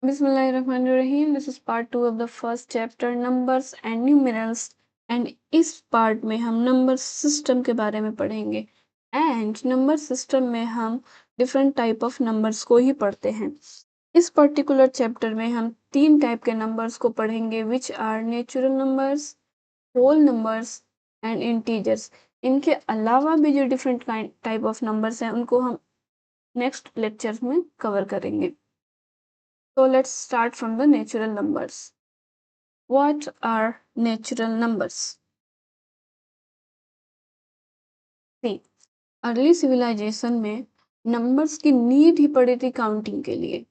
बिस्मिल्लाहिर्रहमानिर्रहीम। This is part 2 of the first chapter numbers and numerals. And इस part में हम नंबर सिस्टम के बारे में पढ़ेंगे। एंड नंबर सिस्टम में हम डिफरेंट टाइप ऑफ नंबर्स को ही पढ़ते हैं। इस पर्टिकुलर चैप्टर में हम 3 टाइप के नंबर्स को पढ़ेंगे, which are natural numbers, whole numbers and integers. इनके अलावा भी जो डिफरेंट टाइप ऑफ नंबर्स हैं उनको हम नेक्स्ट लेक्चर्स में कवर करेंगे। So let's start from the natural numbers. What are natural numbers? See, early civilization में नंबर्स की नीड ही पड़ी थी काउंटिंग के लिए।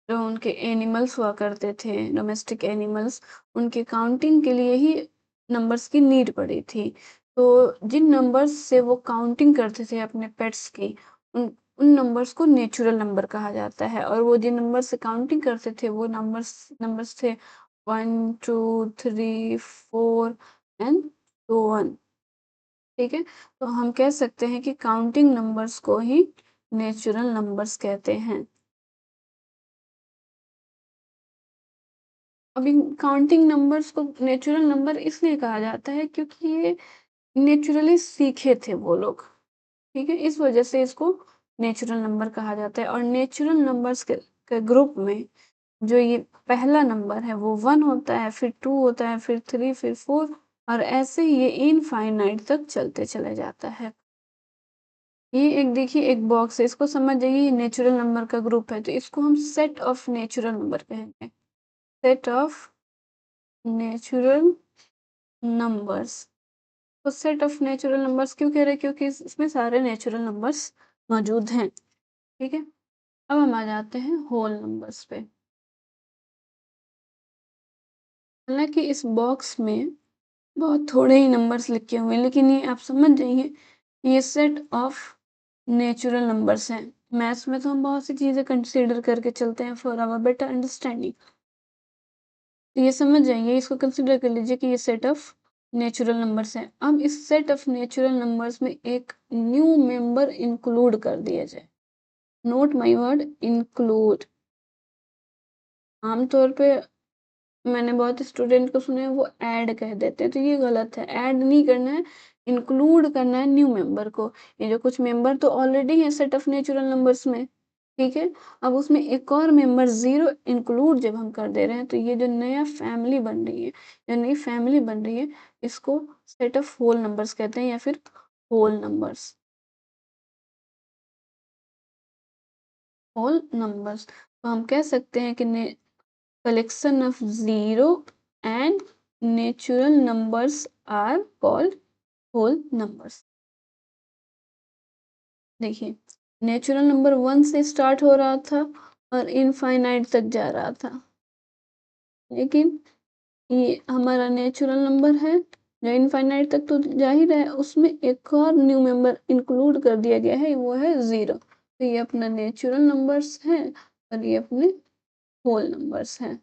जो उनके एनिमल्स हुआ करते थे, डोमेस्टिक एनिमल्स, उनके काउंटिंग के लिए ही नंबर्स की नीड पड़ी थी। तो जिन नंबर्स से वो काउंटिंग करते थे अपने पेट्स की, उन उन नंबर्स को नेचुरल नंबर कहा जाता है। और वो जिन नंबर से काउंटिंग करते थे वो नंबर्स थे 1 2 3 4 एंड so on। ठीक है, तो हम कह सकते हैं कि काउंटिंग नंबर्स को ही नेचुरल नंबर्स कहते हैं। अभी काउंटिंग नंबर्स को नेचुरल नंबर इसलिए कहा जाता है क्योंकि ये नेचुरली सीखे थे वो लोग। ठीक है, इस वजह से इसको नेचुरल नंबर कहा जाता है। और नेचुरल नंबर्स के ग्रुप में जो ये पहला नंबर है वो 1 होता है, फिर 2 होता है, फिर 3, फिर 4, और ऐसे ही ये इनफाइनाइट तक चलते चले जाता है। ये एक देखिए एक बॉक्स है, इसको समझ जाइए, ये नेचुरल नंबर का ग्रुप है, तो इसको हम सेट ऑफ नेचुरल नंबर कहेंगे। Set of natural numbers. तो सेट ऑफ नेचुरल नंबर्स क्यों कह रहे हैं? क्योंकि इसमें सारे नेचुरल नंबर्स मौजूद हैं। ठीक है, अब हम आ जाते हैं होल नंबर्स पे। हालांकि इस बॉक्स में बहुत थोड़े ही नंबर्स लिखे हुए हैं, लेकिन ये आप समझ जाइए ये सेट ऑफ नेचुरल नंबर्स हैं। मैथ्स में तो हम बहुत सी चीज़ें कंसीडर करके चलते हैं फॉर आवर बेटर अंडरस्टैंडिंग। तो ये समझ जाइए, इसको कंसीडर कर लीजिए कि ये सेट ऑफ नेचुरल नंबर्स हैं। अब इस सेट ऑफ नेचुरल नंबर्स में एक न्यू मेंबर इंक्लूड कर दिया जाए। Note my word, include. आमतौर पे मैंने बहुत स्टूडेंट को सुने हैं वो ऐड कह देते हैं, तो ये गलत है। ऐड नहीं करना है, इंक्लूड करना है न्यू मेंबर को। ये जो कुछ मेंबर तो ऑलरेडी है सेट ऑफ नेचुरल नंबर्स में, ठीक है, अब उसमें एक और मेंबर 0 इंक्लूड जब हम कर दे रहे हैं तो ये जो नया फैमिली बन रही है, जो नई फैमिली बन रही है, इसको सेट ऑफ होल नंबर्स कहते हैं या फिर होल नंबर्स। होल नंबर्स तो हम कह सकते हैं कि collection of zero and natural numbers are called whole numbers। देखिए, नेचुरल नंबर 1 से स्टार्ट हो रहा था और इनफाइनाइट तक जा रहा था, लेकिन ये हमारा नेचुरल नंबर है जो इनफाइनाइट तक तो जा ही रहा है, उसमें एक और न्यू मेंबर इंक्लूड कर दिया गया है, वो है 0। तो ये अपना नेचुरल नंबर्स है और ये अपने होल नंबर्स हैं।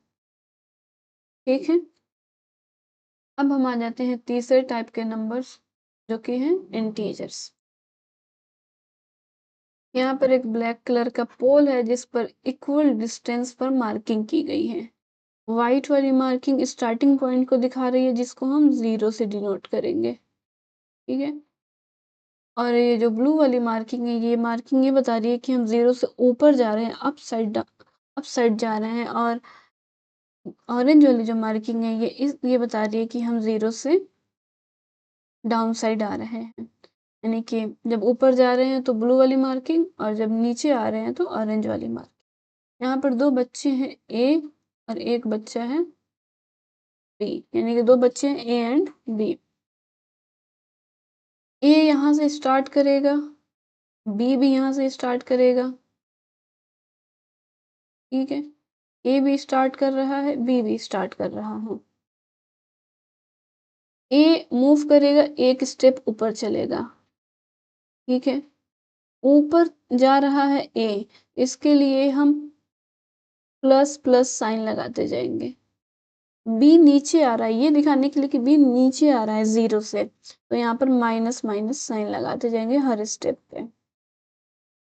ठीक है, अब हम आ जाते हैं तीसरे टाइप के नंबर्स जो कि हैं इंटीजर्स। यहाँ पर एक ब्लैक कलर का पोल है जिस पर इक्वल डिस्टेंस पर मार्किंग की गई है। व्हाइट वाली मार्किंग स्टार्टिंग पॉइंट को दिखा रही है जिसको हम 0 से डिनोट करेंगे। ठीक है, और ये जो ब्लू वाली मार्किंग है, ये मार्किंग ये बता रही है कि हम 0 से ऊपर जा रहे हैं, अप साइड जा रहे हैं। और ऑरेंज वाली जो मार्किंग है ये बता रही है कि हम 0 से डाउन साइड आ रहे हैं। यानी कि जब ऊपर जा रहे हैं तो ब्लू वाली मार्किंग, और जब नीचे आ रहे हैं तो ऑरेंज वाली मार्किंग। यहाँ पर 2 बच्चे हैं, ए और एक बच्चा है बी, यानी कि 2 बच्चे हैं ए एंड बी। ए यहाँ से स्टार्ट करेगा, बी भी यहाँ से स्टार्ट करेगा। ठीक है, ए भी स्टार्ट कर रहा है, बी भी स्टार्ट कर रहा है। ए मूव करेगा, एक स्टेप ऊपर चलेगा। ठीक है, ऊपर जा रहा है ए, इसके लिए हम प्लस प्लस साइन लगाते जाएंगे। बी नीचे आ रहा है, ये दिखाने के लिए कि बी नीचे आ रहा है 0 से, तो यहाँ पर माइनस माइनस साइन लगाते जाएंगे हर स्टेप पे।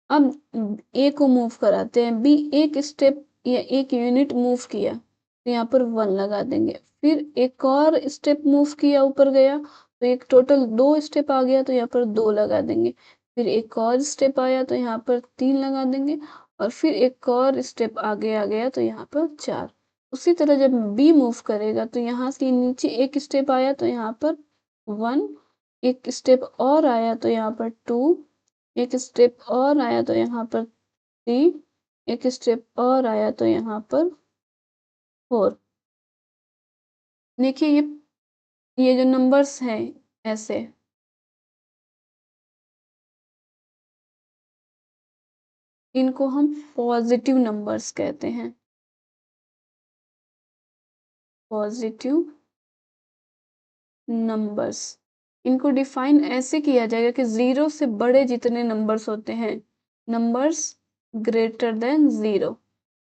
अब ए को मूव कराते हैं, बी एक स्टेप या एक यूनिट मूव किया तो यहाँ पर 1 लगा देंगे। फिर एक और स्टेप मूव किया, ऊपर गया तो एक टोटल 2 स्टेप आ गया तो यहाँ पर 2 लगा देंगे। फिर एक और स्टेप आया तो यहाँ पर 3 लगा देंगे और फिर एक और स्टेप आगे आ गया तो यहाँ पर 4। उसी तरह जब बी मूव करेगा तो यहाँ से नीचे एक स्टेप आया तो यहाँ पर 1, एक स्टेप और आया तो यहाँ पर 2, एक स्टेप और आया तो यहाँ पर 3, एक स्टेप और आया तो यहाँ पर 4। देखिए ये जो नंबर्स हैं ऐसे, इनको हम पॉजिटिव नंबर्स कहते हैं। पॉजिटिव नंबर्स, इनको डिफाइन ऐसे किया जाएगा कि 0 से बड़े जितने नंबर्स होते हैं, नंबर्स ग्रेटर देन 0,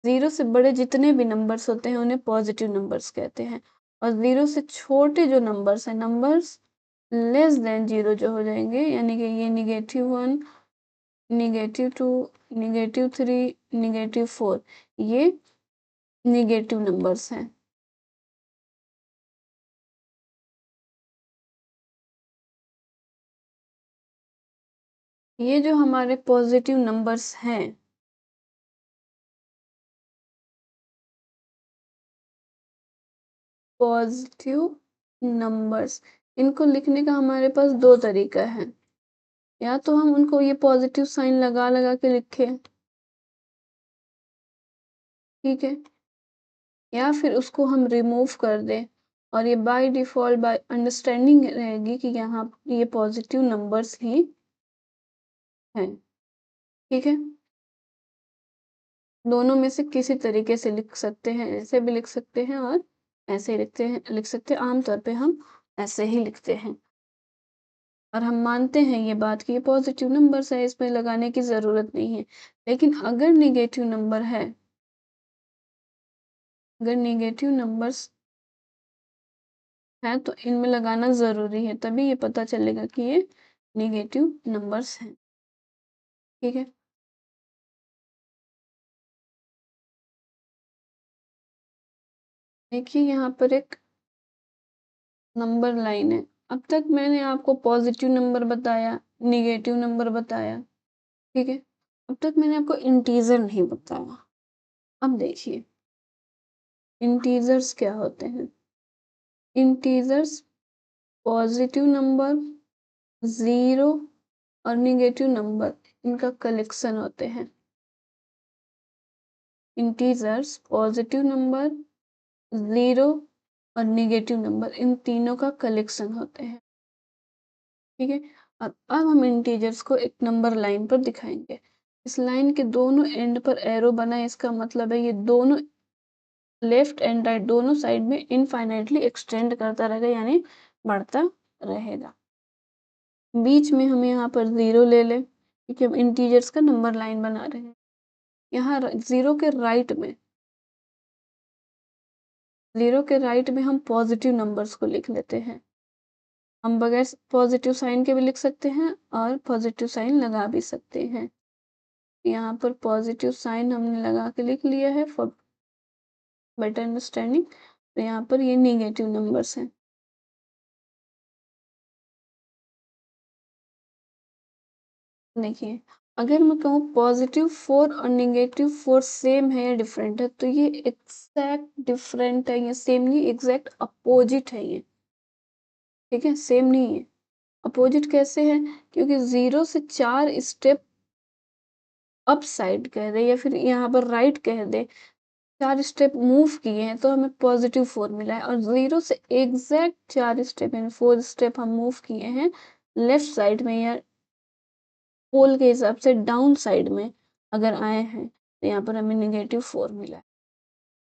0 से बड़े जितने भी नंबर्स होते हैं उन्हें पॉजिटिव नंबर्स कहते हैं। और 0 से छोटे जो नंबर्स हैं, नंबर्स लेस देन 0 जो हो जाएंगे, यानी कि ये -1, -2, -3, -4, ये नेगेटिव नंबर्स हैं। ये जो हमारे पॉजिटिव नंबर्स हैं, पॉजिटिव नंबर्स, इनको लिखने का हमारे पास 2 तरीका है। या तो हम उनको ये पॉजिटिव साइन लगा लगा के लिखें, ठीक है, या फिर उसको हम रिमूव कर दें और ये बाय डिफ़ॉल्ट बाय अंडरस्टैंडिंग रहेगी कि यहाँ ये पॉजिटिव नंबर्स ही हैं, ठीक है। दोनों में से किसी तरीके से लिख सकते हैं, ऐसे भी लिख सकते हैं और ऐसे लिख सकते हैं। आम तौर पे हम ऐसे ही लिखते हैं और हम मानते हैं ये बात कि ये पॉजिटिव नंबर्स है, इसमें लगाने की ज़रूरत नहीं है। लेकिन अगर नेगेटिव नंबर है, अगर नेगेटिव नंबर्स हैं तो इनमें लगाना ज़रूरी है, तभी ये पता चलेगा कि ये नेगेटिव नंबर्स हैं, ठीक है। देखिए यहाँ पर एक नंबर लाइन है। अब तक मैंने आपको पॉजिटिव नंबर बताया, नेगेटिव नंबर बताया, ठीक है। अब तक मैंने आपको इंटीजर नहीं बताया। अब देखिए इंटीजर्स क्या होते हैं। इंटीजर्स पॉजिटिव नंबर, ज़ीरो और नेगेटिव नंबर, इनका कलेक्शन होते हैं। इंटीजर्स पॉजिटिव नंबर, ज़ीरो और नेगेटिव नंबर, इन तीनों का कलेक्शन होते हैं, ठीक है। अब हम इंटीजर्स को एक नंबर लाइन पर दिखाएंगे। इस लाइन के दोनों एंड पर एरो बना है, इसका मतलब है ये दोनों लेफ्ट एंड राइट दोनों साइड में इनफाइनाइटली एक्सटेंड करता रहेगा, यानी बढ़ता रहेगा। बीच में हम यहाँ पर 0 ले लें क्योंकि हम इंटीजर्स का नंबर लाइन बना रहे हैं। यहाँ 0 के राइट में, 0 के राइट में हम पॉजिटिव नंबर्स को लिख लेते हैं। हम बगैर पॉजिटिव साइन के भी लिख सकते हैं और पॉजिटिव साइन लगा भी सकते हैं। यहाँ पर पॉजिटिव साइन हमने लगा के लिख लिया है फॉर बेटर अंडरस्टैंडिंग। तो यहाँ पर ये नेगेटिव नंबर्स हैं। देखिए अगर मैं कहूँ पॉजिटिव 4 और नेगेटिव 4 सेम है या डिफरेंट है, तो ये एग्जैक्ट डिफरेंट है, ये सेम नहीं, एग्जैक्ट अपोजिट है ये, ठीक है, सेम नहीं है। अपोजिट कैसे है, क्योंकि 0 से 4 स्टेप अप साइड कह दे या फिर यहाँ पर राइट कह दे, 4 स्टेप मूव किए हैं तो हमें पॉजिटिव 4 मिला है। और 0 से एग्जैक्ट 4 स्टेप यानी 4 स्टेप हम मूव किए हैं लेफ्ट साइड में या पोल के हिसाब से डाउन साइड में अगर आए हैं तो यहाँ पर हमें नेगेटिव 4 मिला है,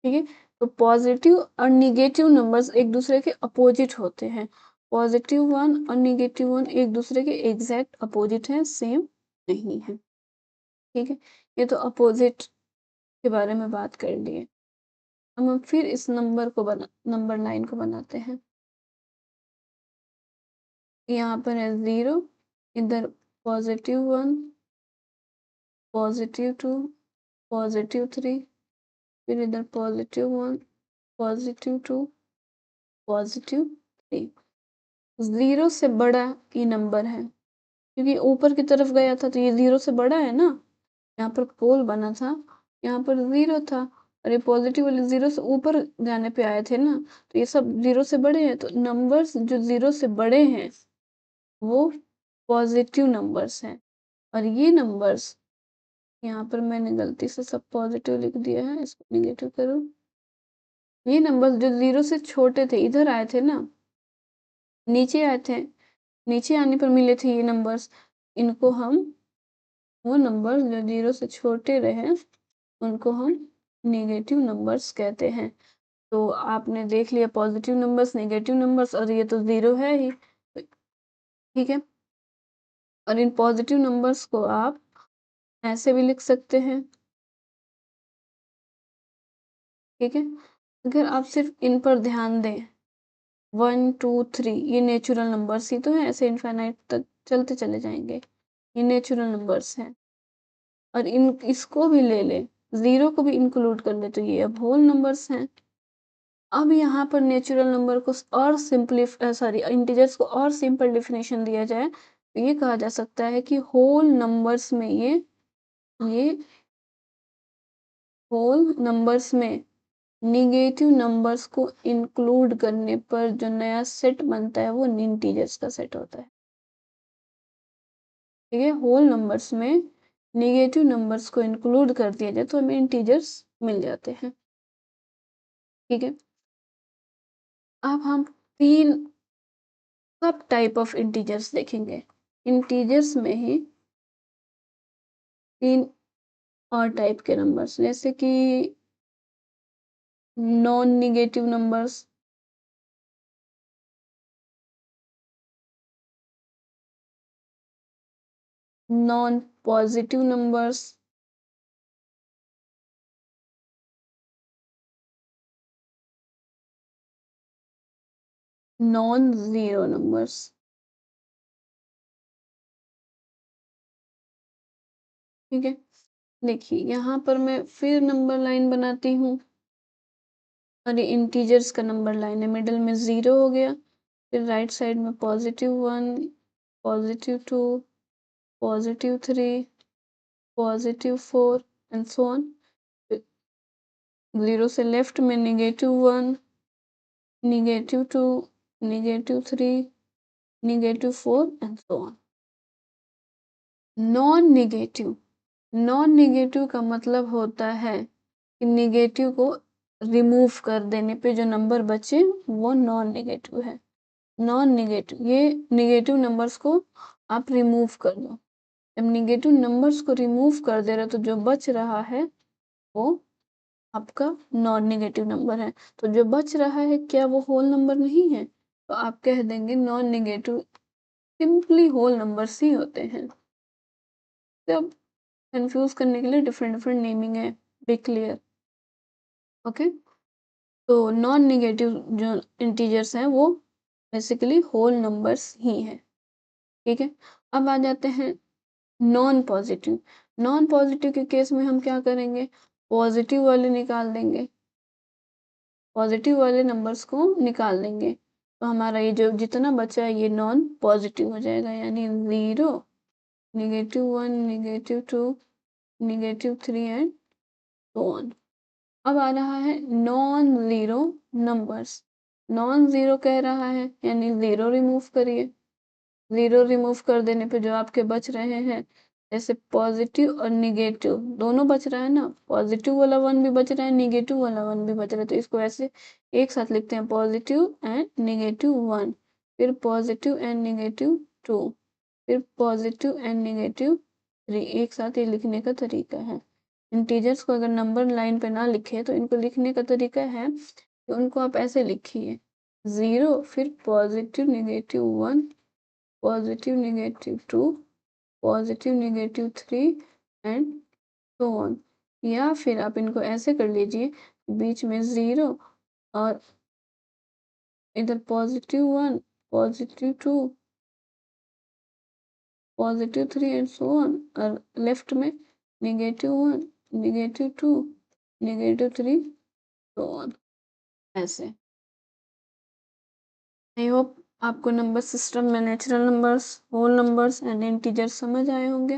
ठीक है। तो पॉजिटिव और नेगेटिव नंबर्स एक दूसरे के अपोजिट होते हैं। +1 और -1 एक दूसरे के एग्जैक्ट अपोजिट हैं, सेम नहीं है, ठीक है। ये तो अपोजिट के बारे में बात कर लिए। अब हम फिर इस नंबर लाइन को बनाते हैं। यहाँ पर है 0, इधर +1, +2, +3, फिर इधर +1, +2, +3। 0 से बड़ा ये नंबर है, क्योंकि ऊपर की तरफ गया था तो ये 0 से बड़ा है ना। यहाँ पर पोल बना था, यहाँ पर 0 था और ये पॉजिटिव वाले 0 से ऊपर जाने पे आए थे ना, तो ये सब 0 से बड़े हैं। तो नंबर्स जो 0 से बड़े हैं वो पॉजिटिव नंबर्स हैं, और ये नंबर्स, यहाँ पर मैंने गलती से सब पॉजिटिव लिख दिया है, इसको नेगेटिव करूँ। ये नंबर्स जो 0 से छोटे थे इधर आए थे ना, नीचे आए थे, नीचे आने पर मिले थे ये नंबर्स। इनको हम, वो नंबर्स जो 0 से छोटे रहे उनको हम नेगेटिव नंबर्स कहते हैं। तो आपने देख लिया पॉजिटिव नंबर्स, नेगेटिव नंबर्स, और ये तो 0 है ही, ठीक है। और इन पॉजिटिव नंबर्स को आप ऐसे भी लिख सकते हैं, ठीक है। अगर आप सिर्फ इन पर ध्यान दें, 1, 2, 3 ये नेचुरल नंबर्स ही तो हैं, ऐसे इनफाइनाइट तक चलते चले जाएंगे, ये नेचुरल नंबर्स हैं। और इन इसको भी ले ले, 0 को भी इंक्लूड कर ले, तो ये अब होल नंबर्स हैं। अब यहाँ पर नेचुरल नंबर को और इंटीजर्स को और सिंपल डेफिनेशन दिया जाए तो ये कहा जा सकता है कि होल नंबर्स में ये होल नंबर्स में निगेटिव नंबर्स को इंक्लूड करने पर जो नया सेट बनता है वो इंटीजर्स का सेट होता है, ठीक है। होल नंबर्स में निगेटिव नंबर्स को इंक्लूड कर दिया जाए तो हमें इंटीजर्स मिल जाते हैं, ठीक है। अब हम 3 सब टाइप ऑफ इंटीजर्स देखेंगे। इंटीजर्स में ही 3 और टाइप के नंबर्स, जैसे कि non negative numbers, non positive numbers, non zero numbers, ठीक है। देखिए यहाँ पर मैं फिर नंबर लाइन बनाती हूँ, और ये इंटीजर्स का नंबर लाइन है, मिडिल में 0 हो गया, फिर राइट साइड में +1, +2, +3, +4 एंड सो ऑन। 0 से लेफ्ट में -1, -2, -3, -4 and so on. Non negative, non negative का मतलब होता है कि नेगेटिव को रिमूव कर देने पे जो नंबर बचे वो नॉन नेगेटिव है। नॉन नेगेटिव, ये नेगेटिव नंबर्स को आप रिमूव कर दो। जब नेगेटिव नंबर्स को रिमूव कर दे रहे तो जो बच रहा है वो आपका नॉन नेगेटिव नंबर है। तो जो बच रहा है क्या वो होल नंबर नहीं है? तो आप कह देंगे non negative simply whole numbers ही होते हैं। तब कंफ्यूज करने के लिए डिफरेंट डिफरेंट नेमिंग है, बी क्लियर, ओके। तो नॉन नेगेटिव जो इंटीजर्स हैं वो बेसिकली होल नंबर्स ही हैं, ठीक है। अब आ जाते हैं नॉन पॉजिटिव। नॉन पॉजिटिव के केस में हम क्या करेंगे, पॉजिटिव वाले निकाल देंगे, पॉजिटिव वाले नंबर्स को निकाल देंगे, तो हमारा ये जो जितना बचा है ये नॉन पॉजिटिव हो जाएगा, यानी 0, -1, -2, -3 एंड सो ऑन। अब आ रहा है non zero numbers. Non zero कह रहा है यानी 0 रिमूव करिए, 0 रिमूव कर देने पे जो आपके बच रहे हैं, जैसे पॉजिटिव और निगेटिव दोनों बच रहा है ना, पॉजिटिव वाला 1 भी बच रहा है, निगेटिव वाला 1 भी बच रहा है, तो इसको ऐसे एक साथ लिखते हैं, +1 एंड -1, फिर +2 एंड -2, फिर +2 एंड -3, एक साथ ये लिखने का तरीका है। इंटीजर्स को अगर नंबर लाइन पे ना लिखे तो इनको लिखने का तरीका है कि उनको आप ऐसे लिखिए, 0 फिर +(-1), +(-2), +(-3) एंड सो ऑन। या फिर आप इनको ऐसे कर लीजिए, बीच में 0 और इधर +1, +2, +3 एंड सो ऑन, और लेफ्ट में -1, -2, -3 तो ऐसे। आई होप आपको नंबर सिस्टम में natural numbers, whole numbers and integer समझ आए होंगे।